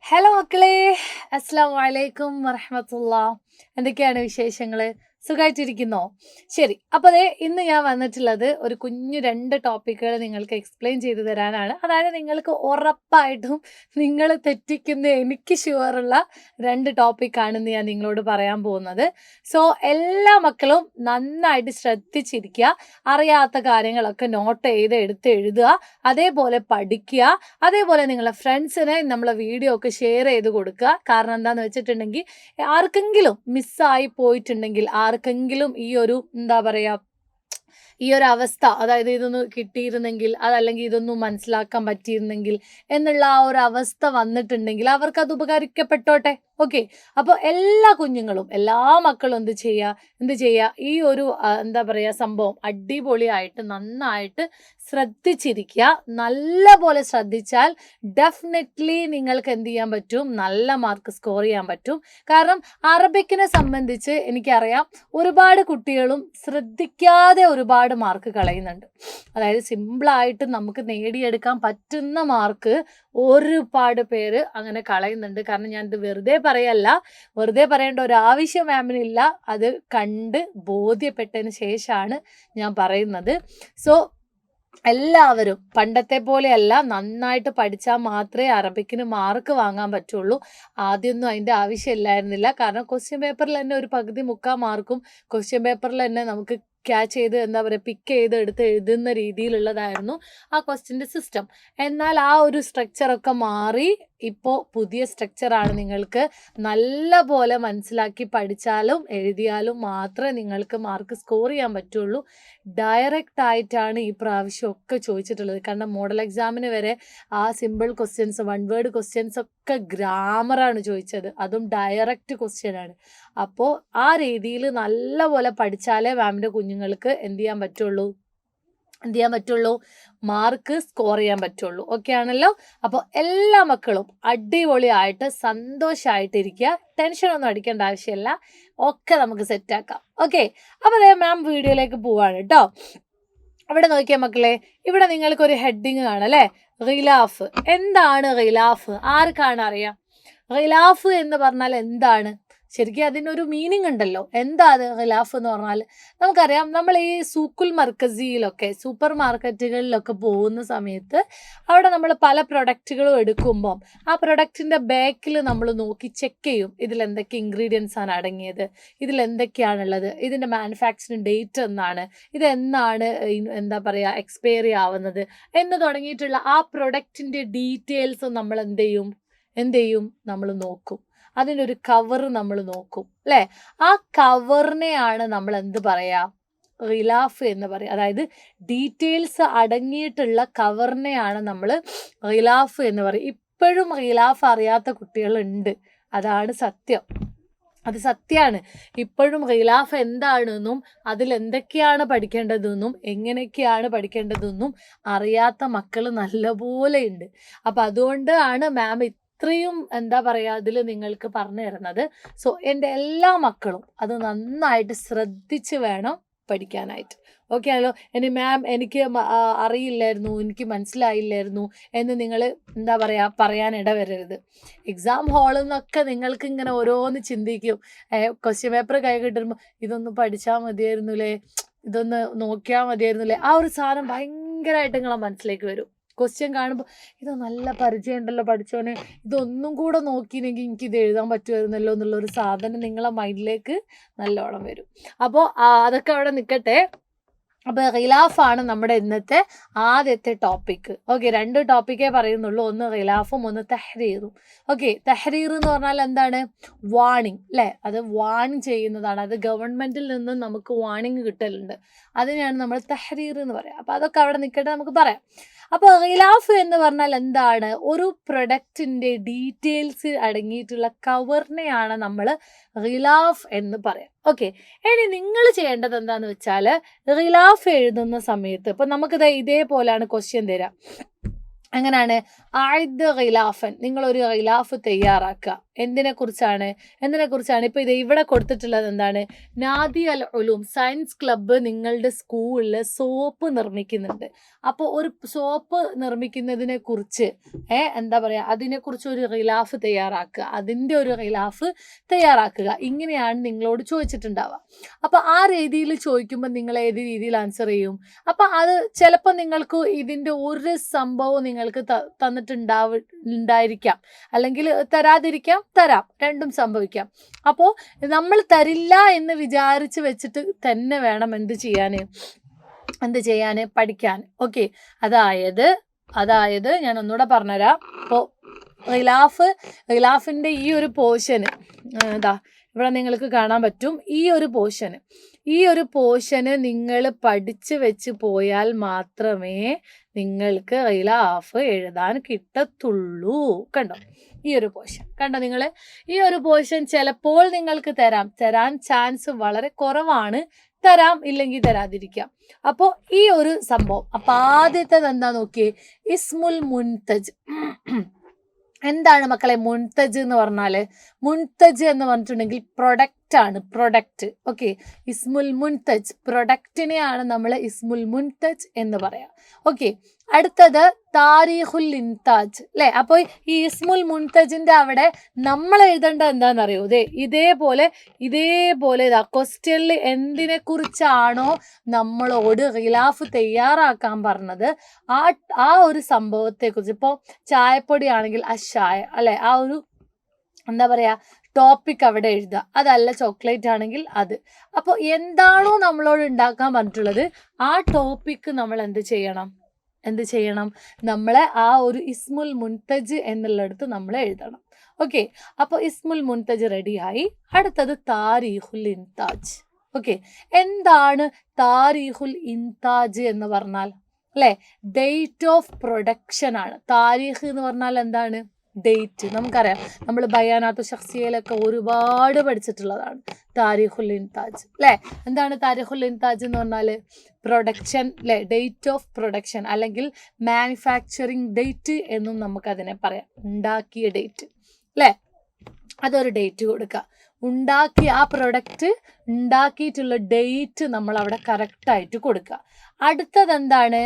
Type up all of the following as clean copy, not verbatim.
Hello മക്കളെ, അസ്സലാമു അലൈക്കും വറഹ്മത്തുള്ളാ. എന്തൊക്കെയാണ് വിശേഷങ്ങൾ? സുഖമായിട്ടിരിക്കുന്നോ? ശരി, അപ്പോൾ ഇന്ന് ഞാൻ വന്നിട്ടുള്ളത് ഒരു കുഞ്ഞു 2 ടോപ്പിക്കുകൾ നിങ്ങൾക്ക് എക്സ്പ്ലെയിൻ ചെയ്തു തരാനാണ്. അതായത് നിങ്ങൾക്ക് ഉറപ്പായിട്ടും നിങ്ങൾ തെറ്റിക്കുന്ന എനിക്ക് ഷുവറുള്ള 2 ടോപ്പിക്കാണ് ഇന്ന് ഞാൻ നിങ്ങളോട് പറയാൻ പോകുന്നത്. സോ എല്ലാ മക്കളും നന്നായിട്ട് ശ്രദ്ധിച്ചിരിക്കുക. അറിയാത്ത കാര്യങ്ങളൊക്കെ നോട്ട് ചെയ്ത് എടുത്ത് എഴുതുക, അതേപോലെ പഠിക്കുക, അതേപോലെ നിങ്ങളുടെ ഫ്രണ്ട്സിനെ നമ്മളെ വീഡിയോ ഒക്കെ ഷെയർ ചെയ്ത് കൊടുക്കുക. കാരണം എന്താണെന്ന് വെച്ചിട്ടുണ്ടെങ്കിൽ ആർക്കെങ്കിലും മിസ്സായി പോയിട്ടുണ്ടെങ്കിൽ, ആർക്കെങ്കിലും ഈ ഒരു എന്താ പറയുക, ഈ ഒരു അവസ്ഥ, അതായത് ഇതൊന്ന് കിട്ടിയിരുന്നെങ്കിൽ, അതല്ലെങ്കിൽ ഇതൊന്നും മനസ്സിലാക്കാൻ പറ്റിയിരുന്നെങ്കിൽ എന്നുള്ള ആ ഒരു അവസ്ഥ വന്നിട്ടുണ്ടെങ്കിൽ അവർക്ക് അത് ഉപകരിക്കപ്പെട്ടോട്ടെ. ഓക്കെ, അപ്പോൾ എല്ലാ കുഞ്ഞുങ്ങളും, എല്ലാ മക്കളും എന്ത് ചെയ്യുക, ഈ ഒരു എന്താ പറയുക സംഭവം അടിപൊളിയായിട്ട് നന്നായിട്ട് ശ്രദ്ധിച്ചിരിക്കുക. നല്ല പോലെ ശ്രദ്ധിച്ചാൽ ഡെഫിനറ്റ്ലി നിങ്ങൾക്ക് എന്ത് ചെയ്യാൻ പറ്റും, നല്ല മാർക്ക് സ്കോർ ചെയ്യാൻ പറ്റും. കാരണം അറബിക്കിനെ സംബന്ധിച്ച് എനിക്കറിയാം ഒരുപാട് കുട്ടികളും ശ്രദ്ധിക്കാതെ ഒരുപാട് മാർക്ക് കളയുന്നുണ്ട്. അതായത് സിമ്പിളായിട്ട് നമുക്ക് നേടിയെടുക്കാൻ പറ്റുന്ന മാർക്ക് ഒരുപാട് പേര് അങ്ങനെ കളയുന്നുണ്ട്. കാരണം ഞാനിത് വെറുതെ പറയേണ്ട ഒരു ആവശ്യം മാമിനില്ല. അത് കണ്ട് ബോധ്യപ്പെട്ടതിന് ശേഷമാണ് ഞാൻ പറയുന്നത്. സോ എല്ലാവരും പണ്ടത്തെ പോലെയല്ല, നന്നായിട്ട് പഠിച്ചാൽ മാത്രമേ അറബിക്കിന് മാർക്ക് വാങ്ങാൻ പറ്റുള്ളൂ. ആദ്യമൊന്നും അതിൻ്റെ ആവശ്യമില്ലായിരുന്നില്ല. കാരണം ക്വസ്റ്റ്യൻ പേപ്പറിൽ തന്നെ ഒരു പകുതി മുക്കാൽ മാർക്കും ക്വസ്റ്റ്യൻ പേപ്പറിൽ തന്നെ നമുക്ക് ക്യാച്ച് ചെയ്ത് എന്താ പറയുക പിക്ക് ചെയ്ത് എടുത്ത് എഴുതുന്ന രീതിയിലുള്ളതായിരുന്നു ആ ക്വസ്റ്റ്യൻ്റെ സിസ്റ്റം. എന്നാൽ ആ ഒരു സ്ട്രക്ചറൊക്കെ മാറി ഇപ്പോൾ പുതിയ സ്ട്രക്ചറാണ്. നിങ്ങൾക്ക് നല്ല പോലെ മനസ്സിലാക്കി പഠിച്ചാലും എഴുതിയാലും മാത്രമേ നിങ്ങൾക്ക് മാർക്ക് സ്കോർ ചെയ്യാൻ പറ്റുള്ളൂ. ഡയറക്റ്റ് ആയിട്ടാണ് ഈ പ്രാവശ്യം ഒക്കെ ചോദിച്ചിട്ടുള്ളത്. കാരണം മോഡൽ എക്സാമിന് വരെ ആ സിമ്പിൾ ക്വസ്റ്റ്യൻസ്, 1 വേർഡ് ക്വസ്റ്റ്യൻസ് ഒക്കെ ഗ്രാമറാണ് ചോദിച്ചത്, അതും ഡയറക്റ്റ് ക്വസ്റ്റ്യൻ ആണ്. അപ്പോൾ ആ രീതിയിൽ നല്ല പോലെ പഠിച്ചാലേ മാമിൻ്റെ കുഞ്ഞുങ്ങൾക്ക് എന്ത് ചെയ്യാൻ പറ്റുള്ളൂ, മാർക്ക് സ്കോർ ചെയ്യാൻ പറ്റുള്ളൂ. ഓക്കെ ആണല്ലോ? അപ്പോൾ എല്ലാ മക്കളും അടിപൊളിയായിട്ട് സന്തോഷമായിട്ടിരിക്കുക. ടെൻഷനൊന്നും അടിക്കേണ്ട ആവശ്യമില്ല, ഒക്കെ നമുക്ക് സെറ്റാക്കാം. ഓക്കെ, അപ്പോൾ മാം വീഡിയോയിലേക്ക് പോവാണ് കേട്ടോ. ഇവിടെ നോക്കിയാൽ മക്കളെ, ഇവിടെ നിങ്ങൾക്കൊരു ഹെഡിങ് കാണാം അല്ലേ, ഖിലാഫ്. എന്താണ് ഖിലാഫ്? ആർക്കാണ് അറിയാം? ഖിലാഫ് എന്ന് പറഞ്ഞാൽ എന്താണ്? ശരിക്കും അതിനൊരു മീനിങ് ഉണ്ടല്ലോ. എന്താ അത് ഖിലാഫ് എന്ന് പറഞ്ഞാൽ? നമുക്കറിയാം, നമ്മൾ ഈ സൂക്കുൽ മർക്കസിയിലൊക്കെ, സൂപ്പർ മാർക്കറ്റുകളിലൊക്കെ പോകുന്ന സമയത്ത് അവിടെ നമ്മൾ പല പ്രൊഡക്റ്റുകളും എടുക്കുമ്പം ആ പ്രൊഡക്റ്റിൻ്റെ ബാക്കിൽ നമ്മൾ നോക്കി ചെക്ക് ചെയ്യും, ഇതിലെന്തൊക്കെ ഇൻഗ്രീഡിയൻസ് ആണ് അടങ്ങിയത്, ഇതിലെന്തൊക്കെയാണുള്ളത്, ഇതിൻ്റെ മാനുഫാക്ചറിങ് ഡേറ്റ് എന്നാണ്, ഇതെന്നാണ് എന്താ പറയുക എക്സ്പയറി ആവുന്നത് എന്ന് തുടങ്ങിയിട്ടുള്ള ആ പ്രൊഡക്റ്റിൻ്റെ ഡീറ്റെയിൽസ് നമ്മൾ എന്ത് ചെയ്യും നമ്മൾ നോക്കും. അതിൻ്റെ ഒരു കവർ നമ്മൾ നോക്കും അല്ലേ? ആ കവറിനെയാണ് നമ്മൾ എന്ത് പറയുക, ഖിലാഫ് എന്ന് പറയുക. അതായത് ഡീറ്റെയിൽസ് അടങ്ങിയിട്ടുള്ള കവറിനെയാണ് നമ്മൾ ഖിലാഫ് എന്ന് പറയുക. ഇപ്പോഴും ഖിലാഫ് അറിയാത്ത കുട്ടികളുണ്ട്, അതാണ് സത്യം. അത് സത്യമാണ്. ഇപ്പോഴും ഖിലാഫ് എന്താണെന്നും അതിലെന്തൊക്കെയാണ് പഠിക്കേണ്ടതെന്നും എങ്ങനെയൊക്കെയാണ് പഠിക്കേണ്ടതെന്നും അറിയാത്ത മക്കൾ നല്ലപോലെ ഉണ്ട്. അപ്പം അതുകൊണ്ടാണ് മാം ഇത്രയും എന്താ പറയുക അതിൽ നിങ്ങൾക്ക് പറഞ്ഞു തരുന്നത്. സോ എൻ്റെ എല്ലാ മക്കളും അത് നന്നായിട്ട് ശ്രദ്ധിച്ച് വേണം പഠിക്കാനായിട്ട്. ഓക്കെ ആണല്ലോ? ഇനി മാം എനിക്ക് അറിയില്ലായിരുന്നു, എനിക്ക് മനസ്സിലായില്ലായിരുന്നു എന്ന് നിങ്ങൾ എന്താ പറയുക പറയാനിട വരരുത്. എക്സാം ഹാളിൽ നിന്നൊക്കെ നിങ്ങൾക്ക് ഇങ്ങനെ ഓരോന്ന് ചിന്തിക്കും. ക്വസ്റ്റ്യൻ പേപ്പർ കൈ കിട്ടുമ്പോൾ ഇതൊന്ന് പഠിച്ചാൽ മതിയായിരുന്നുല്ലേ, ഇതൊന്ന് നോക്കിയാൽ മതിയായിരുന്നുല്ലേ, ആ ഒരു സാധനം ഭയങ്കരമായിട്ട് നിങ്ങളെ മനസ്സിലേക്ക് വരും. ക്വസ്റ്റ്യൻ കാണുമ്പോൾ ഇത് നല്ല പരിചയം ഉണ്ടല്ലോ പഠിച്ചോനെ, ഇതൊന്നും കൂടെ നോക്കിയില്ലെങ്കിൽ എനിക്കിത് എഴുതാൻ പറ്റുമായിരുന്നല്ലോ എന്നുള്ളൊരു സാധനം നിങ്ങളെ മൈൻഡിലേക്ക് നല്ലോണം വരും. അപ്പോൾ അതൊക്കെ അവിടെ നിൽക്കട്ടെ. അപ്പോൾ ഖിലാഫാണ് നമ്മുടെ ഇന്നത്തെ ആദ്യത്തെ ടോപ്പിക്ക്. ഓക്കെ, 2 ടോപ്പിക്കേ പറയുന്നുള്ളൂ, ഒന്ന് ഖിലാഫും ഒന്ന് തഹ്രീറും. ഓക്കെ, തഹ്രീർ എന്ന് പറഞ്ഞാൽ എന്താണ്? വാണിംഗ് അല്ലേ? അത് വാണിംഗ് ചെയ്യുന്നതാണ്. അത് ഗവൺമെൻറ്റിൽ നിന്നും നമുക്ക് വാണിംഗ് കിട്ടലുണ്ട്, അതിനെയാണ് നമ്മൾ തഹ്രീർ എന്ന് പറയുക. അപ്പോൾ അതൊക്കെ അവിടെ നിൽക്കട്ടെ, നമുക്ക് പറയാം. അപ്പോൾ ഖിലാഫ് എന്ന് പറഞ്ഞാൽ എന്താണ്? ഒരു പ്രൊഡക്റ്റിൻ്റെ ഡീറ്റെയിൽസ് അടങ്ങിയിട്ടുള്ള കവറിനെയാണ് നമ്മൾ ഖിലാഫ് എന്ന് പറയാം. ഓക്കെ, ഇനി നിങ്ങൾ ചെയ്യേണ്ടത് എന്താണെന്ന് വെച്ചാൽ ഖിലാഫ് എഴുതുന്ന സമയത്ത് ഇപ്പം നമുക്കിത് ഇതേപോലെയാണ് ക്വസ്റ്റ്യൻ തരാം. അങ്ങനെയാണ് ആയിദ് ഖിലാഫൻ, നിങ്ങളൊരു ഖിലാഫ് തയ്യാറാക്കുക. എന്തിനെ കുറിച്ചാണ്? ഇപ്പൊ ഇത് ഇവിടെ കൊടുത്തിട്ടുള്ളത് എന്താണ്? നാദി അൽ ഉലൂം, സയൻസ് ക്ലബ്ബ് നിങ്ങളുടെ സ്കൂളിൽ സോപ്പ് നിർമ്മിക്കുന്നുണ്ട്. അപ്പോൾ ഒരു സോപ്പ് നിർമ്മിക്കുന്നതിനെ കുറിച്ച് എന്താ പറയുക, അതിനെക്കുറിച്ച് ഒരു ഖിലാഫ് തയ്യാറാക്കുക, അതിൻ്റെ ഒരു ഖിലാഫ് തയ്യാറാക്കുക. ഇങ്ങനെയാണ് നിങ്ങളോട് ചോദിച്ചിട്ടുണ്ടാവുക. അപ്പോൾ ആ രീതിയിൽ ചോദിക്കുമ്പോൾ നിങ്ങൾ ഏത് രീതിയിൽ ആൻസർ ചെയ്യും? അപ്പോൾ അത് ചിലപ്പോൾ നിങ്ങൾക്ക് ഇതിൻ്റെ ഒരു സംഭവം നിങ്ങൾക്ക് ഉണ്ടായിരിക്കാം, അല്ലെങ്കിൽ തരാതിരിക്കാം, തരാം, രണ്ടും സംഭവിക്കാം. അപ്പോൾ നമ്മൾ തരില്ല എന്ന് വിചാരിച്ച് വെച്ചിട്ട് തന്നെ വേണം എന്ത് ചെയ്യാൻ, പഠിക്കാൻ. ഓക്കെ, അതായത് ഞാൻ ഒന്നുകൂടെ പറഞ്ഞുതരാം. അപ്പോൾ ഖിലാഫിൻ്റെ ഈ ഒരു പോർഷന് ഇവിടെ നിങ്ങൾക്ക് കാണാൻ പറ്റും. ഈ ഒരു പോർഷന് നിങ്ങൾ പഠിച്ചു വെച്ച് പോയാൽ മാത്രമേ നിങ്ങൾക്ക് ഖിലാഫ് എഴുതാൻ കിട്ടത്തുള്ളൂ. കണ്ടോ ഈ ഒരു പോർഷൻ? കണ്ടോ നിങ്ങൾ? ഈ ഒരു പോർഷൻ ചിലപ്പോൾ നിങ്ങൾക്ക് തരാൻ ചാൻസ് വളരെ കുറവാണ്. തരാം, ഇല്ലെങ്കിൽ തരാതിരിക്കാം. അപ്പോൾ ഈ ഒരു സംഭവം. അപ്പൊ ആദ്യത്തേത് എന്താ നോക്കിയേ, ഇസ്മുൽ മുൻതജ്. എന്താണ് മക്കളെ മുൻതജ് എന്ന് പറഞ്ഞാല്? മുൻതജ് എന്ന് പറഞ്ഞിട്ടുണ്ടെങ്കിൽ പ്രൊഡക്റ്റ് ആണ്, പ്രൊഡക്റ്റ്. ഓക്കെ, ഇസ്മുൽ മുൻതജ്, പ്രൊഡക്റ്റിനെയാണ് നമ്മൾ ഇസ്മുൽ മുൻതജ് എന്ന് പറയാം. ഓക്കെ, അടുത്തത് താരീഖുൽ ഇൻതാജ് അല്ലെ. അപ്പോൾ ഈ ഇസ്മുൽ മുൻതജിന്റെ അവിടെ നമ്മൾ എഴുതേണ്ടത് എന്താണെന്നറിയോ? ഇതേപോലെ ക്വസ്റ്റ്യനിൽ എന്തിനെ കുറിച്ചാണോ നമ്മളോട് ഖിലാഫ് തയ്യാറാക്കാൻ പറഞ്ഞത് ആ ഒരു സംഭവത്തെ കുറിച്ച്. ഇപ്പോൾ ചായപ്പൊടി ആണെങ്കിൽ അഷായ അല്ലെ, ആ ഒരു എന്താ പറയാ ടോപ്പിക് അവിടെ എഴുതുക. അതല്ല ചോക്ലേറ്റ് ആണെങ്കിൽ അത്. അപ്പോൾ എന്താണോ നമ്മളോട് ഉണ്ടാക്കാൻ പറഞ്ഞിട്ടുള്ളത് ആ ടോപ്പിക്ക് നമ്മൾ എന്ത് ചെയ്യണം? നമ്മളെ ആ ഒരു ഇസ്മുൽ മുൻതജ് എന്നുള്ളിടത്ത് നമ്മൾ എഴുതണം. ഓക്കെ, അപ്പോൾ ഇസ്മുൽ മുൻതജ് റെഡിയായി. അടുത്തത് താരീഖുൽ ഇൻതാജ്. ഓക്കെ, എന്താണ് താരീഖുൽ ഇൻതാജ് എന്ന് പറഞ്ഞാൽ? അല്ലെ, ഡേറ്റ് ഓഫ് പ്രൊഡക്ഷൻ ആണ്. താരീഖ് എന്ന് പറഞ്ഞാൽ എന്താണ്? ഡേറ്റ്. നമുക്കറിയാം, നമ്മൾ ബയാനാത്തു ശഖ്സിയയിലൊക്കെ ഒരുപാട് പഠിച്ചിട്ടുള്ളതാണ് താരീഖുൽ ഇൻതാജ് അല്ലെ. എന്താണ് താരീഖുൽ ഇൻതാജ് എന്ന് പറഞ്ഞാൽ? പ്രൊഡക്ഷൻ അല്ലെ, ഡേറ്റ് ഓഫ് പ്രൊഡക്ഷൻ, അല്ലെങ്കിൽ മാനുഫാക്ചറിങ് ഡേറ്റ് എന്നും നമുക്കതിനെ പറയാം. ഉണ്ടാക്കിയ ഡേറ്റ് അല്ലെ, അതൊരു ഡേറ്റ് കൊടുക്കുക. ഉണ്ടാക്കിയ ആ പ്രൊഡക്റ്റ് ഉണ്ടാക്കിയിട്ടുള്ള ഡേറ്റ് നമ്മൾ അവിടെ കറക്റ്റായിട്ട് കൊടുക്കുക. അടുത്തത് എന്താണ്?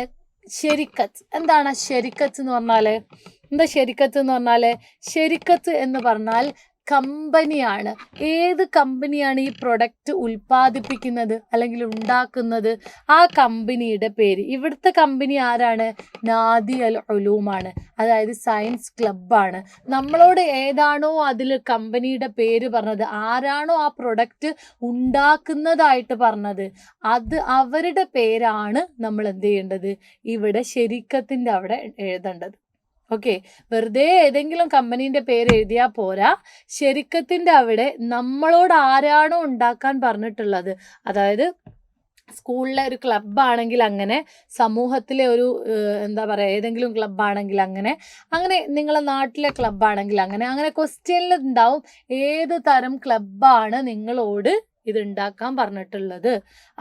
ശരിക്കത്ത്. എന്താണ് ശരിക്കത്ത് എന്ന് പറഞ്ഞാല്? ശരിക്കത്ത് എന്ന് പറഞ്ഞാൽ കമ്പനിയാണ്. ഏത് കമ്പനിയാണ് ഈ പ്രൊഡക്റ്റ് ഉൽപ്പാദിപ്പിക്കുന്നത് അല്ലെങ്കിൽ ഉണ്ടാക്കുന്നത്? ആ കമ്പനിയുടെ പേര്. ഇവിടുത്തെ കമ്പനി ആരാണ്? നാദി അൽ ഉലൂമാണ്, അതായത് സയൻസ് ക്ലബ്ബാണ്. നമ്മളോട് ഏതാണോ അതിൽ കമ്പനിയുടെ പേര് പറഞ്ഞത്, ആരാണോ ആ പ്രൊഡക്റ്റ് ഉണ്ടാക്കുന്നതായിട്ട് പറഞ്ഞത്, അത് അവരുടെ പേരാണ് നമ്മൾ എന്ത് ചെയ്യേണ്ടത്? ഇവിടെ ശരിക്കത്തിൻ്റെ അവിടെ എഴുതേണ്ടത്. ഓക്കെ, വെറുതെ ഏതെങ്കിലും കമ്പനീൻ്റെ പേര് എഴുതിയാൽ പോരാ. ശരിക്കത്തിൻ്റെ അവിടെ നമ്മളോട് ആരാണോ ഉണ്ടാക്കാൻ പറഞ്ഞിട്ടുള്ളത്, അതായത് സ്കൂളിലെ ഒരു ക്ലബ്ബാണെങ്കിൽ അങ്ങനെ, സമൂഹത്തിലെ ഒരു എന്താ പറയുക ഏതെങ്കിലും ക്ലബ്ബാണെങ്കിൽ അങ്ങനെ നിങ്ങളെ നാട്ടിലെ ക്ലബ്ബാണെങ്കിൽ അങ്ങനെ ക്വസ്റ്റ്യനിൽ ഉണ്ടാവും ഏത് തരം ക്ലബ്ബാണ് നിങ്ങളോട് ഇതുണ്ടാക്കാൻ പറഞ്ഞിട്ടുള്ളത്,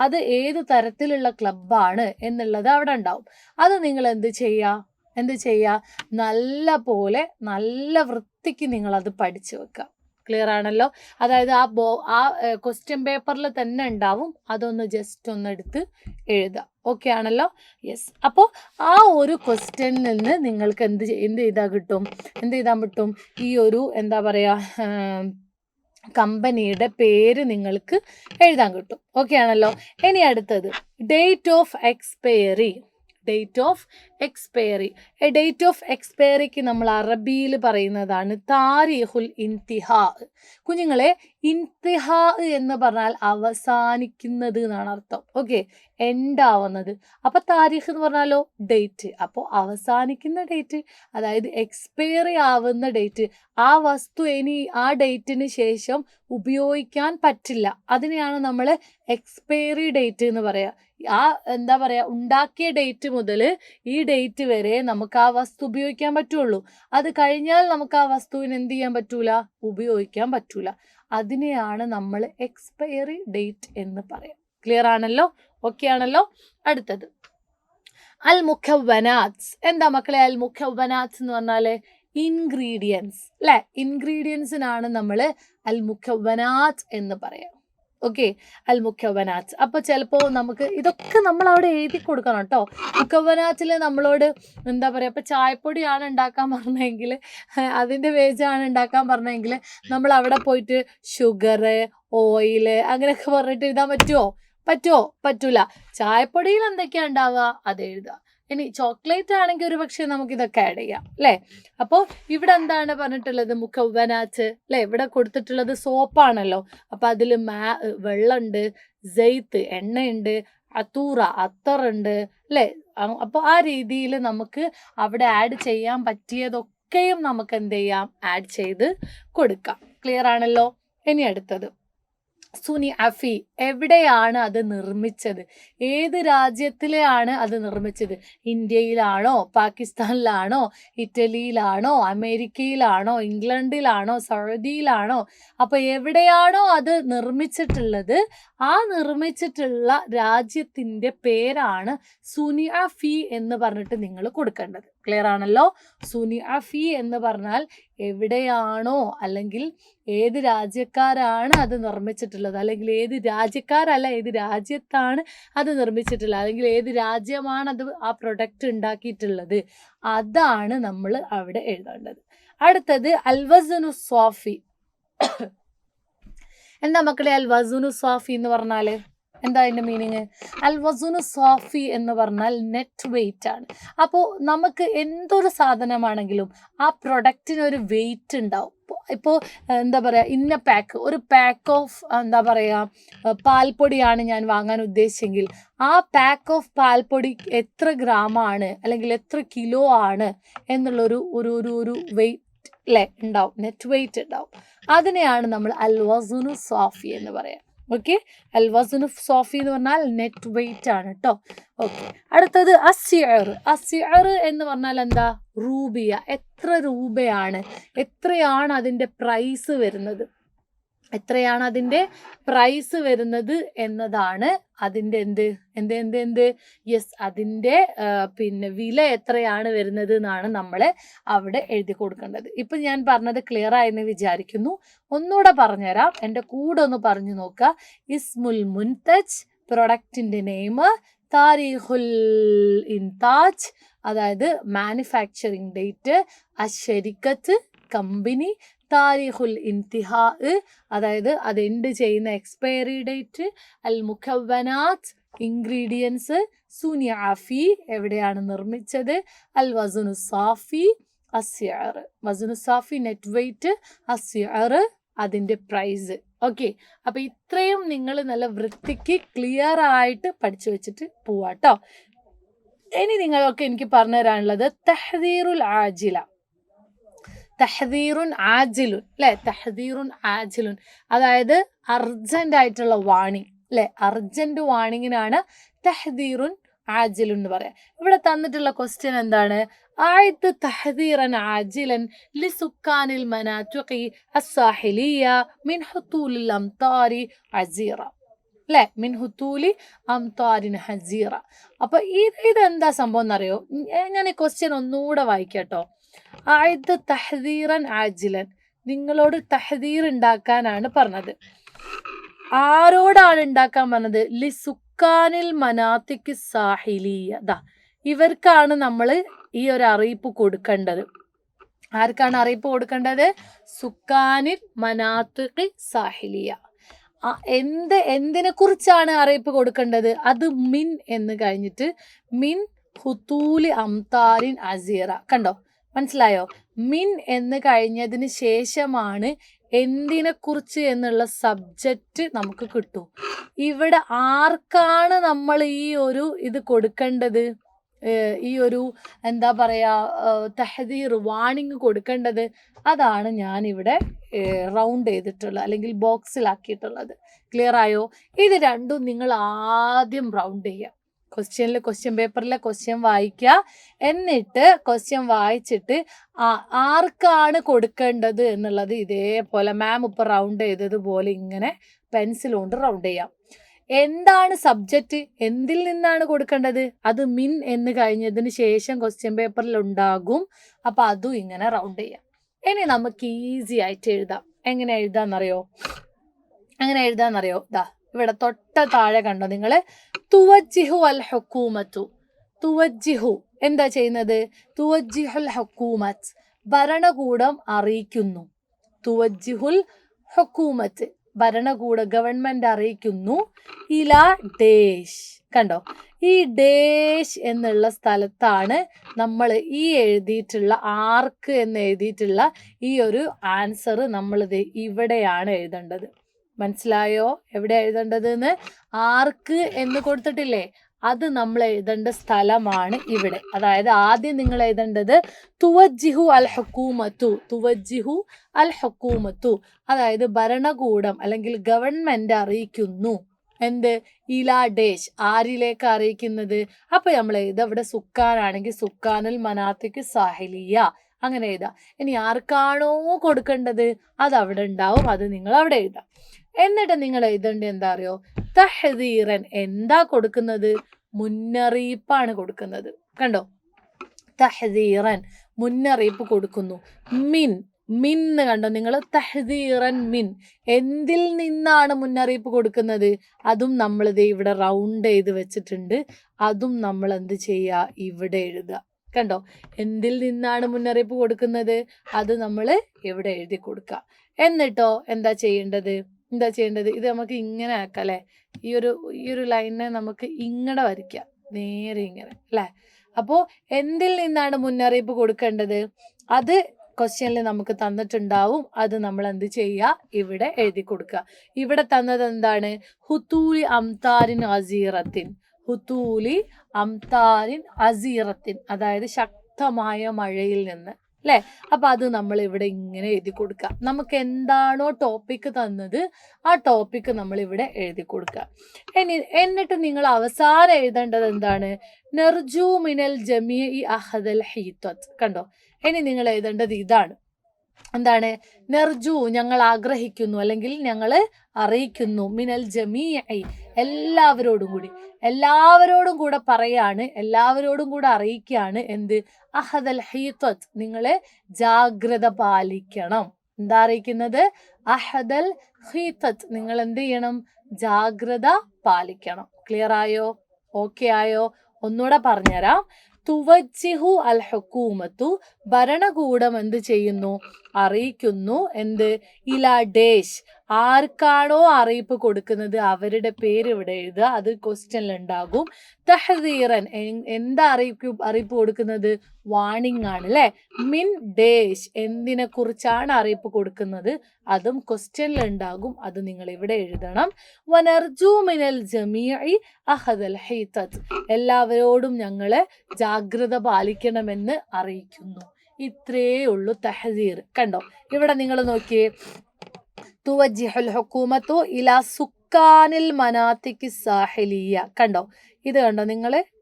അത് ഏത് തരത്തിലുള്ള ക്ലബ്ബാണ് എന്നുള്ളത് അവിടെ ഉണ്ടാവും. അത് നിങ്ങൾ എന്ത് ചെയ്യുക? നല്ല വൃത്തിക്ക് നിങ്ങളത് പഠിച്ചു വെക്കുക. ക്ലിയർ ആണല്ലോ? അതായത് ആ ക്വസ്റ്റ്യൻ പേപ്പറിൽ തന്നെ ഉണ്ടാവും, അതൊന്ന് ജസ്റ്റ് ഒന്ന് എടുത്ത് എഴുതുക. ഓക്കെ ആണല്ലോ? യെസ്. അപ്പോൾ ആ ഒരു ക്വസ്റ്റ്യനിൽ നിന്ന് നിങ്ങൾക്ക് എന്ത് ചെയ്താൻ പറ്റും? ഈ ഒരു എന്താ പറയുക കമ്പനിയുടെ പേര് നിങ്ങൾക്ക് എഴുതാൻ കിട്ടും. ഓക്കെ ആണല്ലോ? ഇനി അടുത്തത് date of expiry. Date of എക്സ്പയറിക്ക് നമ്മൾ അറബിയിൽ പറയുന്നതാണ് താരീഖുൽ ഇൻതിഹാ. കുഞ്ഞുങ്ങളെ, ഇൻതിഹാ എന്ന് പറഞ്ഞാൽ അവസാനിക്കുന്നത് എന്നാണ് അർത്ഥം. ഓക്കെ, എൻഡ് ആവുന്നത്. അപ്പൊ താരീഖ് എന്ന് പറഞ്ഞാലോ ഡേറ്റ്. അപ്പോൾ അവസാനിക്കുന്ന ഡേറ്റ്, അതായത് എക്സ്പയറി ആവുന്ന ഡേറ്റ്. ആ വസ്തു ഇനി ആ ഡേറ്റിന് ശേഷം ഉപയോഗിക്കാൻ പറ്റില്ല. അതിനെയാണ് നമ്മൾ എക്സ്പയറി ഡേറ്റ് എന്ന് പറയാ. ആ എന്താ പറയാ ഉണ്ടാക്കിയ ഡേറ്റ് മുതൽ ഈ ഡേറ്റ് വരെ നമുക്ക് ആ വസ്തു ഉപയോഗിക്കാൻ പറ്റുള്ളൂ. അത് കഴിഞ്ഞാൽ നമുക്ക് ആ വസ്തുവിന് എന്ത് ചെയ്യാൻ പറ്റൂല? ഉപയോഗിക്കാൻ പറ്റൂല. അതിനെയാണ് നമ്മൾ എക്സ്പയറി ഡേറ്റ് എന്ന് പറയാം. ക്ലിയർ ആണല്ലോ? ഓക്കെ ആണല്ലോ? അൽ മുഖവനാത്സ്. എന്താ മക്കളെ അൽ മുഖവനാത്സ് എന്ന് പറഞ്ഞാല്? ഇൻഗ്രീഡിയൻസ് അല്ലെ. ഇൻഗ്രീഡിയൻസിനാണ് നമ്മൾ അൽ മുഖവനാത്ത് എന്ന് പറയാം. ഓക്കെ, അൽ മുഖവനാത്ത്. അപ്പൊ ചിലപ്പോ നമുക്ക് ഇതൊക്കെ നമ്മൾ അവിടെ എഴുതി കൊടുക്കണം കേട്ടോ. മുഖവനാത്തിൽ നമ്മളോട് എന്താ പറയാ, ഇപ്പൊ ചായപ്പൊടിയാണ് ഉണ്ടാക്കാൻ പറഞ്ഞെങ്കിൽ, അതിന്റെ വേജാണ് ഉണ്ടാക്കാൻ പറഞ്ഞെങ്കിൽ നമ്മൾ അവിടെ പോയിട്ട് ഷുഗർ, ഓയില് അങ്ങനെയൊക്കെ പറഞ്ഞിട്ട് എഴുതാൻ പറ്റൂല. ചായപ്പൊടിയിൽ എന്തൊക്കെയാ ഉണ്ടാവുക അത് എഴുതുക. ഇനി ചോക്ലേറ്റ് ആണെങ്കിൽ ഒരു പക്ഷെ നമുക്ക് ഇതൊക്കെ ആഡ് ചെയ്യാം അല്ലെ. അപ്പോൾ ഇവിടെ എന്താണ് പറഞ്ഞിട്ടുള്ളത്? മുഖവനാത്ത് അല്ലെ. ഇവിടെ കൊടുത്തിട്ടുള്ളത് സോപ്പാണല്ലോ. അപ്പൊ അതിൽ വെള്ളമുണ്ട്, ജെയ്ത്ത് എണ്ണയുണ്ട്, അത്തൂറ അത്തറുണ്ട് അല്ലെ. അപ്പോൾ ആ രീതിയിൽ നമുക്ക് അവിടെ ആഡ് ചെയ്യാൻ പറ്റിയതൊക്കെയും നമുക്ക് എന്ത് ചെയ്യാം? ആഡ് ചെയ്ത് കൊടുക്കാം. ക്ലിയർ ആണല്ലോ. ഇനി അടുത്തത് സുനി അഫി. എവിടെയാണ് അത് നിർമ്മിച്ചത്? ഏത് രാജ്യത്തിലെയാണ് അത് നിർമ്മിച്ചത്? ഇന്ത്യയിലാണോ, പാകിസ്ഥാനിലാണോ, ഇറ്റലിയിലാണോ, അമേരിക്കയിലാണോ, ഇംഗ്ലണ്ടിലാണോ, സൗദിയിലാണോ? അപ്പൊ എവിടെയാണോ അത് നിർമ്മിച്ചിട്ടുള്ളത് ആ നിർമ്മിച്ചിട്ടുള്ള രാജ്യത്തിന്റെ പേരാണ് സുനി അഫി എന്ന് പറഞ്ഞിട്ട് നിങ്ങൾ കൊടുക്കേണ്ടത്. ക്ലിയർ ആണല്ലോ. സുനി അഫി എന്ന് പറഞ്ഞാൽ എവിടെയാണോ, അല്ലെങ്കിൽ ഏത് രാജ്യക്കാരാണ് അത് നിർമ്മിച്ചിട്ടുള്ളത്, അല്ലെങ്കിൽ ഏത് രാജ്യത്താണ് അത് നിർമ്മിച്ചിട്ടുള്ളത്, അല്ലെങ്കിൽ ഏത് രാജ്യമാണ് അത് ആ പ്രൊഡക്റ്റ് ഉണ്ടാക്കിയിട്ടുള്ളത്, അതാണ് നമ്മൾ അവിടെ എഴുതേണ്ടത്. അടുത്തത് അൽവസനു സ്വാഫി. എന്താ മക്കളെ അൽവസനു സ്വാഫി എന്ന് പറഞ്ഞാല്? എന്താ അതിന്റെ മീനിങ്? അൽവസുനു സ്വാഫി എന്ന് പറഞ്ഞാൽ നെറ്റ് വെയിറ്റ് ആണ്. അപ്പോൾ നമുക്ക് എന്തൊരു സാധനമാണെങ്കിലും ആ പ്രൊഡക്റ്റിന് ഒരു വെയിറ്റ് ഉണ്ടാവും. ഇപ്പോൾ എന്താ പറയുക, ഇന്ന ഒരു പാക്ക് ഓഫ് എന്താ പറയുക പാൽപ്പൊടിയാണ് ഞാൻ വാങ്ങാൻ ഉദ്ദേശിച്ചെങ്കിൽ ആ പാക്ക് ഓഫ് പാൽപ്പൊടി എത്ര ഗ്രാമാണ് അല്ലെങ്കിൽ എത്ര കിലോ ആണ് എന്നുള്ളൊരു ഒരു വെയിറ്റ് അല്ലേ ഉണ്ടാവും, നെറ്റ് വെയിറ്റ് ഉണ്ടാവും. അതിനെയാണ് നമ്മൾ അൽവസുനു സ്വാഫി എന്ന് പറയാം. ഓക്കെ, അൽവസുനു സ്വാഫി എന്ന് പറഞ്ഞാൽ നെറ്റ് വെയിറ്റ് ആണ് കേട്ടോ. ഓക്കെ, അടുത്തത് അസിഅർ എന്ന് പറഞ്ഞാൽ എന്താ? റൂബിയ. എത്ര രൂപയാണ്, എത്രയാണ് അതിൻ്റെ പ്രൈസ് വരുന്നത്, എത്രയാണ് അതിൻ്റെ പ്രൈസ് വരുന്നത് എന്നതാണ് അതിൻ്റെ എന്ത് യെസ്, അതിൻ്റെ വില എത്രയാണ് വരുന്നത് എന്നാണ് നമ്മൾ അവിടെ എഴുതി കൊടുക്കേണ്ടത്. ഇപ്പം ഞാൻ പറഞ്ഞത് ക്ലിയർ ആയെന്ന് വിചാരിക്കുന്നു. ഒന്നുകൂടെ പറഞ്ഞുതരാം, എൻ്റെ കൂടെ ഒന്ന് പറഞ്ഞു നോക്കുക. ഇസ്മുൽ മുൻതജ് പ്രൊഡക്റ്റിൻ്റെ നെയിം, താരീഖുൽ ഇൻതാജ് അതായത് മാനുഫാക്ചറിങ് ഡേറ്റ്, അശരിക്കത്ത് കമ്പനി, താരീഖുൽ ഇന്തിഹാ അതായത് അത് എൻഡ് ചെയ്യുന്ന എക്സ്പയറി ഡേറ്റ്, അൽ മുഖവനാത്ത് ഇൻഗ്രീഡിയൻസ്, സുനി അഫി എവിടെയാണ് നിർമ്മിച്ചത്, അൽ വസുനു സാഫി, അസ്യർ വസുനു സാഫി നെറ്റ് വെയിറ്റ്, അസ്യർ അതിൻ്റെ പ്രൈസ്. ഓക്കെ, അപ്പൊ ഇത്രയും നിങ്ങൾ നല്ല വൃത്തിക്ക് ക്ലിയർ ആയിട്ട് പഠിച്ചു വെച്ചിട്ട് പോവാട്ടോ. ഇനി നിങ്ങളൊക്കെ എനിക്ക് പറഞ്ഞു തരാനുള്ളത് തഹ്ദീറുൽ ആജില. തഹ്ദീറുൻ ആജിലുൻ അല്ലെ. തഹ്ദീറുൻ ആജിലുൻ അതായത് അർജന്റ് ആയിട്ടുള്ള വാണിംഗ് അല്ലെ. അർജന്റ് വാണിങ്ങിനാണ് തഹ്ദീറുൻ ആജിലുൻ എന്ന് പറയാം. ഇവിടെ തന്നിട്ടുള്ള ക്വസ്റ്റ്യൻ എന്താണ്? ആയത്ത് തഹ്ദീറൻ ആജിലൻ ലിസുക്കാനിൽ മനാതിഖി അസ്സാഹിലിയ മിൻ ഹുതൂലിൽ അംതാരി അസീറ അല്ലെ. മിൻ ഹുതൂലി അംതാരിൻ ഹസീറ. അപ്പൊ ഇതെന്താ സംഭവം എന്നറിയോ? ഞാൻ ഈ ക്വസ്റ്റ്യൻ ഒന്നുകൂടെ വായിക്കാട്ടോ. ആയത് തഹ്ദീറൻ ആജിലൻ, നിങ്ങളോട് തഹ്ദീർ ഉണ്ടാക്കാനാണ് പറഞ്ഞത്. ആരോടാണ് ഉണ്ടാക്കാൻ പറഞ്ഞത്? ലിസുക്കാനിൽ മനാതിഖി സാഹിലിയ. ഇവർക്കാണ് നമ്മൾ ഈ ഒരു അറിയിപ്പ് കൊടുക്കേണ്ടത്. ആർക്കാണ് അറിയിപ്പ് കൊടുക്കേണ്ടത്? സുക്കാനിൽ മനാതിഖി സാഹിലിയ. എന്തിനെ കുറിച്ചാണ് അറിയിപ്പ് കൊടുക്കേണ്ടത്? അത് മിൻ എന്ന് കഴിഞ്ഞിട്ട് മിൻ ഹുതൂലി അംതാരിൻ അസീറ. കണ്ടോ, മനസ്സിലായോ? മിൻ എന്ന് കഴിഞ്ഞതിന് ശേഷമാണ് എന്തിനെ കുറിച്ച് എന്നുള്ള സബ്ജക്റ്റ് നമുക്ക് കിട്ടും. ഇവിടെ ആർക്കാണ് നമ്മൾ ഈ ഒരു ഇത് കൊടുക്കേണ്ടത്? ഈ ഒരു എന്താ പറയാ തഹ്ദീർ വാണിംഗ് കൊടുക്കേണ്ടത്? അതാണ് ഞാൻ ഇവിടെ റൗണ്ട് ചെയ്തിട്ടുള്ളത് അല്ലെങ്കിൽ ബോക്സിലാക്കിയിട്ടുള്ളത്. ക്ലിയർ ആയോ? ഇത് രണ്ടും നിങ്ങൾ ആദ്യം റൗണ്ട് ചെയ്യുക. ക്വസ്റ്റ്യൻ പേപ്പറിലെ ക്വസ്റ്റ്യൻ വായിക്കുക, എന്നിട്ട് ക്വസ്റ്റ്യൻ വായിച്ചിട്ട് ആർക്കാണ് കൊടുക്കേണ്ടത് എന്നുള്ളത് ഇതേപോലെ മാം ഇപ്പോൾ റൗണ്ട് ചെയ്തതുപോലെ ഇങ്ങനെ പെൻസിൽ കൊണ്ട് റൗണ്ട് ചെയ്യാം. എന്താണ് സബ്ജക്റ്റ്, എന്തിൽ നിന്നാണ് കൊടുക്കേണ്ടത്, അത് മിൻ എന്ന് കഴിഞ്ഞതിന് ശേഷം ക്വസ്റ്റ്യൻ പേപ്പറിൽ ഉണ്ടാകും. അപ്പൊ അതും ഇങ്ങനെ റൗണ്ട് ചെയ്യാം. ഇനി നമുക്ക് ഈസി ആയിട്ട് എഴുതാം. എങ്ങനെ എഴുതാന്നറിയോ? ദാ ഇവിടെ തൊട്ട താഴെ കണ്ടോ നിങ്ങൾ, തുവജ്ജിഹു അൽ ഹുക്കൂമത്തു. തുവജ്ജിഹു എന്താ ചെയ്യുന്നത്? തുവജ്ജിഹുൽ ഹുക്കൂമത്ത്, ഭരണകൂടം അറിയിക്കുന്നു. തുവജ്ജിഹുൽ ഹുക്കൂമത്ത്, ഭരണകൂട ഗവൺമെന്റ് അറിയിക്കുന്നു. ഇലാ ഡേഷ്, കണ്ടോ ഈ ഡേഷ് എന്നുള്ള സ്ഥലത്താണ് നമ്മൾ ഈ എഴുതിയിട്ടുള്ള ആർക്ക് എന്ന് എഴുതിയിട്ടുള്ള ഈ ഒരു ആൻസർ നമ്മളിത് ഇവിടെയാണ് എഴുതേണ്ടത്. മനസ്സിലായോ എവിടെ എഴുതേണ്ടത് എന്ന്? ആർക്ക് എന്ന് കൊടുത്തിട്ടില്ലേ, അത് നമ്മൾ എഴുതേണ്ട സ്ഥലമാണ് ഇവിടെ. അതായത് ആദ്യം നിങ്ങൾ എഴുതേണ്ടത് തുവജ്ജിഹു അൽ ഹുക്കൂമത്തു, തുവജ്ജിഹു അൽ ഹുക്കൂമത്തു, അതായത് ഭരണകൂടം അല്ലെങ്കിൽ ഗവൺമെന്റ് അറിയിക്കുന്നു. എന്ത്? ഇലാ ഡേഷ്, ആരിലേക്ക് അറിയിക്കുന്നത്? അപ്പൊ നമ്മൾ എഴുതാം, ഇവിടെ സുക്കാനാണെങ്കിൽ സുക്കാനുൽ മനാത്തിക്ക് സാഹിലിയ, അങ്ങനെ എഴുതാം. ഇനി ആർക്കാണോ കൊടുക്കേണ്ടത് അത് അവിടെ ഉണ്ടാവും, അത് നിങ്ങൾ അവിടെ എഴുതാം. എന്നിട്ട് നിങ്ങൾ എഴുതേണ്ടത് എന്താ അറിയോ? തഹ്ദീറൻ, എന്താ കൊടുക്കുന്നത്? മുന്നറിയിപ്പാണ് കൊടുക്കുന്നത്. കണ്ടോ, തഹ്ദീറൻ, മുന്നറിയിപ്പ് കൊടുക്കുന്നു. മിൻ, മിന്ന് കണ്ടോ നിങ്ങൾ, തഹ്ദീറൻ മിൻ, എന്തിൽ നിന്നാണ് മുന്നറിയിപ്പ് കൊടുക്കുന്നത്? അതും നമ്മൾ ഇത് ഇവിടെ റൗണ്ട് ചെയ്ത് വെച്ചിട്ടുണ്ട്. അതും നമ്മൾ എന്ത് ചെയ്യുക? ഇവിടെ എഴുതുക. കണ്ടോ, എന്തിൽ നിന്നാണ് മുന്നറിയിപ്പ് കൊടുക്കുന്നത് അത് നമ്മൾ ഇവിടെ എഴുതി കൊടുക്കുക. എന്നിട്ടോ എന്താ ചെയ്യേണ്ടത്? ഇത് നമുക്ക് ഇങ്ങനെ ആക്കാം അല്ലെ. ഈ ഒരു ലൈനെ നമുക്ക് ഇങ്ങനെ വരയ്ക്കാം, നേരെ ഇങ്ങനെ അല്ലെ. അപ്പോ എന്തിൽ നിന്നാണ് മുന്നറിയിപ്പ് കൊടുക്കേണ്ടത് അത് ക്വസ്റ്റ്യനിൽ നമുക്ക് തന്നിട്ടുണ്ടാവും. അത് നമ്മൾ എന്ത് ചെയ്യുക? ഇവിടെ എഴുതി കൊടുക്കുക. ഇവിടെ തന്നത് എന്താണ്? ഹുതൂലി അംതാരിൻ അസീറത്തിൻ, ഹുതൂലി അംതാരിൻ അസീറത്തിൻ, അതായത് ശക്തമായ മഴയിൽ നിന്ന് അല്ലെ. അപ്പൊ അത് നമ്മൾ ഇവിടെ ഇങ്ങനെ എഴുതി കൊടുക്കുക. നമുക്ക് എന്താണോ ടോപ്പിക് തന്നത് ആ ടോപ്പിക് നമ്മൾ ഇവിടെ എഴുതി കൊടുക്കുക. എന്നിട്ട് നിങ്ങൾ അവസാനം എഴുതേണ്ടത് എന്താണ്? നെർജു മിനൽ ജമീഇ അഹദൽ ഹീത്തത്ത്. കണ്ടോ, ഇനി നിങ്ങൾ എഴുതേണ്ടത് ഇതാണ്. എന്താണ്? നെർജു, ഞങ്ങൾ ആഗ്രഹിക്കുന്നു അല്ലെങ്കിൽ ഞങ്ങൾ അറിയിക്കുന്നു. മിനൽ ജമീഇ, എല്ലാവരോടും കൂടെ പറയാണ്, എല്ലാവരോടും കൂടെ അറിയിക്കുകയാണ്. എന്ത്? അഹദൽ ഹീത്തത്ത്, നിങ്ങള് ജാഗ്രത പാലിക്കണം. എന്താ അറിയിക്കുന്നത്? അഹദൽ ഹീത്തത്ത്, നിങ്ങൾ എന്ത് ചെയ്യണം? ജാഗ്രത പാലിക്കണം. ക്ലിയർ ആയോ? ഓക്കെ ആയോ? ഒന്നുകൂടെ പറഞ്ഞുതരാം. തുവജ്ജിഹു അൽ ഹുക്കൂമത്തു, ഭരണകൂടം എന്ത് ചെയ്യുന്നു? അറിയിക്കുന്നു. എന്ത്? ഇലാ ഡേഷ്, ആർക്കാണോ അറിയിപ്പ് കൊടുക്കുന്നത് അവരുടെ പേര് ഇവിടെ എഴുതുക, അത് ക്വസ്റ്റ്യനിൽ ഉണ്ടാകും. തഹ്ദീറൻ, എന്താ അറിയിപ്പ് കൊടുക്കുന്നത്? വാണിംഗ് ആണ് അല്ലെ. മിൻ ഡേഷ്, എന്തിനെ കുറിച്ചാണ് അറിയിപ്പ് കൊടുക്കുന്നത് അതും ക്വസ്റ്റ്യനിൽ ഉണ്ടാകും, അത് നിങ്ങൾ ഇവിടെ എഴുതണം. വനർജു മിനൽ ജമീഇ അഹദൽ ഹീത്തത്ത്, എല്ലാവരോടും ഞങ്ങള് ജാഗ്രത പാലിക്കണമെന്ന് അറിയിക്കുന്നു. ഇത്രയേ ഉള്ളൂ തഹ്ദീർ. കണ്ടോ, ഇവിടെ നിങ്ങൾ നോക്കിയേ, തുവജ്ജിഹുൽ ഹുക്കൂമത്തു ഇലാ സുക്കാനിൽ മനാത്തിക്ക് സാഹിലിയ. കണ്ടോ, ഇത് കണ്ടോ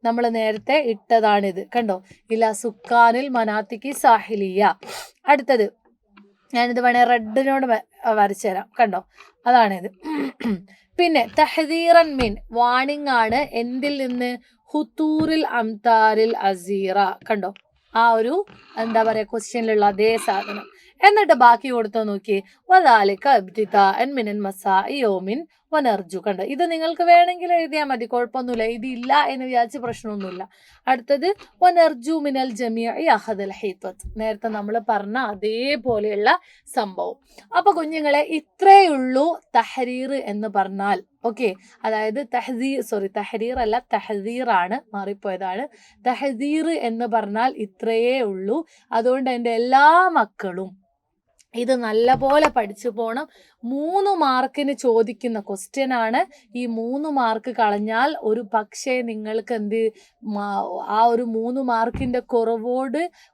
നമ്മൾ നേരത്തെ ഇട്ടതാണിത്. കണ്ടോ, ഇലാ സുക്കാനിൽ മനാത്തിക്ക് സാഹിലിയ. അടുത്തത് ഞാനിത് വേണേ റെഡിനോട് വരച്ചു തരാം. കണ്ടോ, അതാണിത്. പിന്നെ തഹ്ദീറൻ മിൻ, വാണിംഗ് ആണ്. എന്തിൽ നിന്ന്? ഹുതൂറിൽ അംതാരിൽ അസീറ. കണ്ടോ, ആ ഒരു എന്താ പറയാ ക്വസ്റ്റ്യനിലുള്ള അതേ സാധനം. എന്നിട്ട് ബാക്കി കൊടുത്തോ നോക്കി, വദാലിക ഇബ്തിദാഅൻ മിനൽ മസാഇ യൗമിൻ വനർജു. കണ്ടോ, ഇത് നിങ്ങൾക്ക് വേണമെങ്കിൽ എഴുതിയാൽ മതി, കുഴപ്പമൊന്നുമില്ല. ഇതില്ല എന്ന് വിചാരിച്ച് പ്രശ്നമൊന്നുമില്ല. അടുത്തത് വനർജു മിനൽ ജമീഇ അഹദൽ ഹീത്തത്ത്, നേരത്തെ നമ്മൾ പറഞ്ഞ അതേപോലെയുള്ള സംഭവം. അപ്പൊ കുഞ്ഞുങ്ങളെ, ഇത്രയേ ഉള്ളൂ തഹരീർ എന്ന് പറഞ്ഞാൽ. ഓക്കെ, അതായത് തഹരീർ അല്ല, തഹദീർ ആണ്, മാറിപ്പോയതാണ്. തഹദീർ എന്ന് പറഞ്ഞാൽ ഇത്രയേ ഉള്ളൂ. അതുകൊണ്ട് എൻ്റെ എല്ലാ മക്കളും ഇത് നല്ലപോലെ പഠിച്ചു പോണം. 3 മാർക്കിന് ചോദിക്കുന്ന ക്വസ്റ്റ്യൻ ആണ്. ഈ 3 മാർക്ക് കളഞ്ഞാൽ ഒരു പക്ഷേ നിങ്ങൾക്ക് ആ ഒരു 3 മാർക്കിന്റെ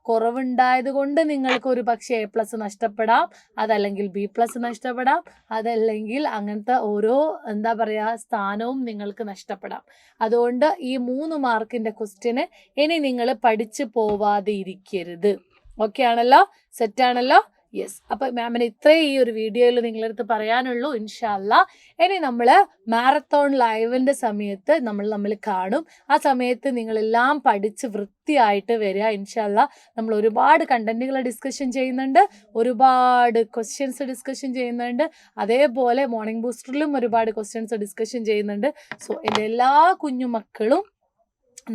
കുറവുണ്ടായത് കൊണ്ട് നിങ്ങൾക്ക് ഒരു പക്ഷേ A+ നഷ്ടപ്പെടാം, അതല്ലെങ്കിൽ B+ നഷ്ടപ്പെടാം, അതല്ലെങ്കിൽ അങ്ങനത്തെ ഓരോ എന്താ പറയാ സ്ഥാനവും നിങ്ങൾക്ക് നഷ്ടപ്പെടാം. അതുകൊണ്ട് ഈ 3 മാർക്കിന്റെ ക്വസ്റ്റ്യന് ഇനി നിങ്ങൾ പഠിച്ചു പോവാതെ ഇരിക്കരുത്. ഓക്കെ ആണല്ലോ? സെറ്റാണല്ലോ? യെസ്. അപ്പൊ മാമിന് ഇത്രയും ഈ ഒരു വീഡിയോയിൽ നിങ്ങളടുത്ത് പറയാനുള്ളൂ. ഇൻഷാ അല്ലാ ഇനി നമ്മൾ മാരത്തോൺ ലൈവിന്റെ സമയത്ത് നമ്മൾ കാണും. ആ സമയത്ത് നിങ്ങളെല്ലാം പഠിച്ച് വൃത്തിയായിട്ട് വരിക. ഇൻഷാ അല്ലാ നമ്മൾ ഒരുപാട് കണ്ടന്റുകൾ ഡിസ്കഷൻ ചെയ്യുന്നുണ്ട്, ഒരുപാട് ക്വസ്റ്റ്യൻസ് ഡിസ്കഷൻ ചെയ്യുന്നുണ്ട്, അതേപോലെ മോർണിംഗ് ബൂസ്റ്ററിലും ഒരുപാട് ക്വസ്റ്റ്യൻസ് ഡിസ്കഷൻ ചെയ്യുന്നുണ്ട്. സോ എൻ്റെ എല്ലാ കുഞ്ഞുമക്കളും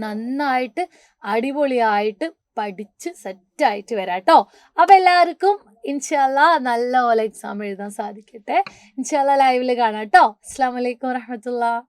നന്നായിട്ട് അടിപൊളിയായിട്ട് പഠിച്ച് സെറ്റായിട്ട് വരാം കേട്ടോ. അപ്പം എല്ലാവർക്കും ഇൻഷാ അല്ലാ നല്ല പോലെ എക്സാം എഴുതാൻ സാധിക്കട്ടെ. ഇൻഷാ അല്ലാ ലൈവിൽ കാണാം കേട്ടോ. അസ്സലാമു അലൈക്കും വറഹ്മത്തുള്ളാഹി.